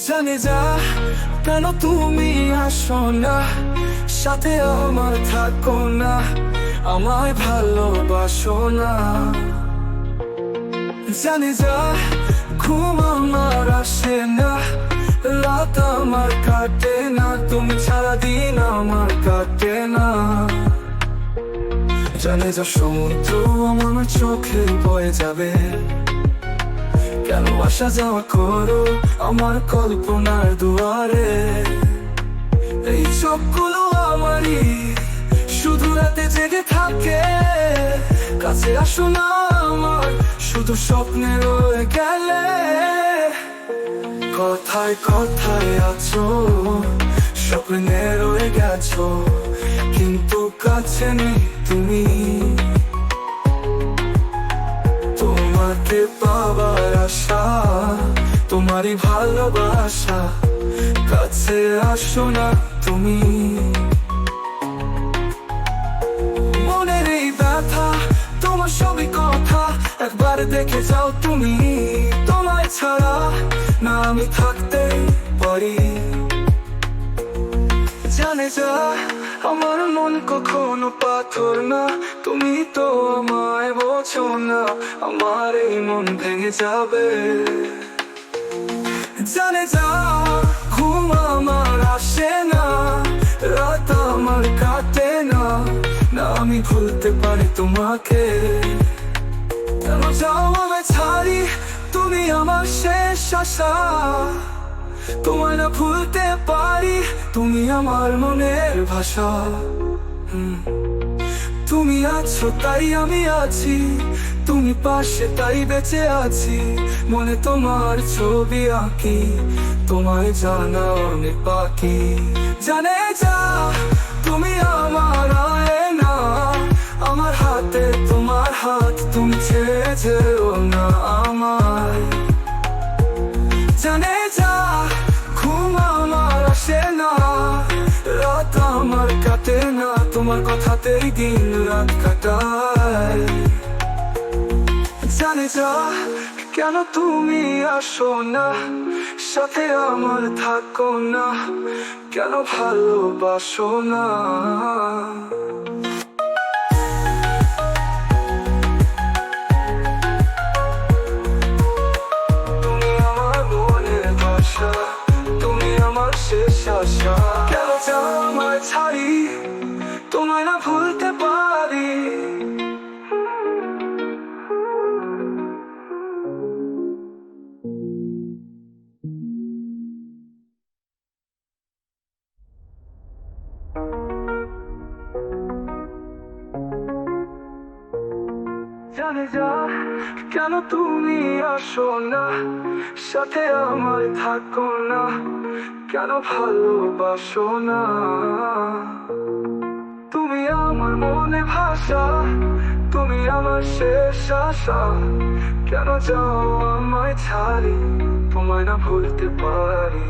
জানে যা কেন তুমি আসো না, সাথে আমার থাকো না, আমায় ভালোবাসো না। জানে যা ঘুম আমার আসে না, রাত আমার কাটে না, তুমি ছাড়া দিন আমার কাটে না। জানে যা সমুদ্র আমার চোখে বয়ে যাবে, কেন আসা যাওয়া করো আমার কল্পনার দুয়ারে। এই চোখগুলো আমারই, শুধু রাতে জেগে থাকে, কাছে আসো না আমার, শুধু স্বপ্নে রয়ে গেলে। কথায় কথায় আছো, স্বপ্নে রয়ে গেছো, কিন্তু কাছে নেই তুমি। তোমাকে পাবার আশা, তোমারই ভালোবাসা, কাছে আসো না তুমি। মনের এই ব্যথা, তোমার সবই কথা একবার দেখে যাও তুমি। তোমায় ছাড়া না আমি থাকতে পারি। জানে যা আমার মন কখনো পাথর না, তুমি তো আমায় বোঝো না, আমার এই মন ভেঙে যাবে। জানে যা ঘুম আমার আসে না, রাত আমার কাটে না, না আমি ভুলতে পারি তোমাকে। কেন যাও আমায় ছাড়ি, তুমি আমার শেষ আশা, তোমায় না ভুলতে পারি, তুমি আমার মনের ভাষা। তুমি আছো তাই আমি আছি, তুমি পাশে তাই বেঁচে আছি, মনে তোমার ছবি আঁকি, তোমায় জানা অনেক বাকি। জানে যা তুমি আমার আয়না, আমার হাতে তোমার হাত, তুমি ছেড়ে যেও না আমায়। জানে যা ঘুম আমার আসে না, রাত আমার কাটে না, তোমার কথাতেই দিন রাত কাটায়। জানে যা কেন তুমি আসো না, সাথে আমার থাকো না, কেন ভালোবাসো না। তুমি আমার মনের ভাষা, তুমি আমার শেষ আশা। কেন যাও আমায় ছাড়ি, তোমায় না ভুলতে পারি। জানে যা কেন তুমি আসো না, সাথে আমার থাকো না, কেন ভালোবাসো না। তুমি আমার মনে ভাষা, তুমি আমার শেষ আশা, কেন যাও আমায় ছাড়ি, তোমায় না ভুলতে পারি।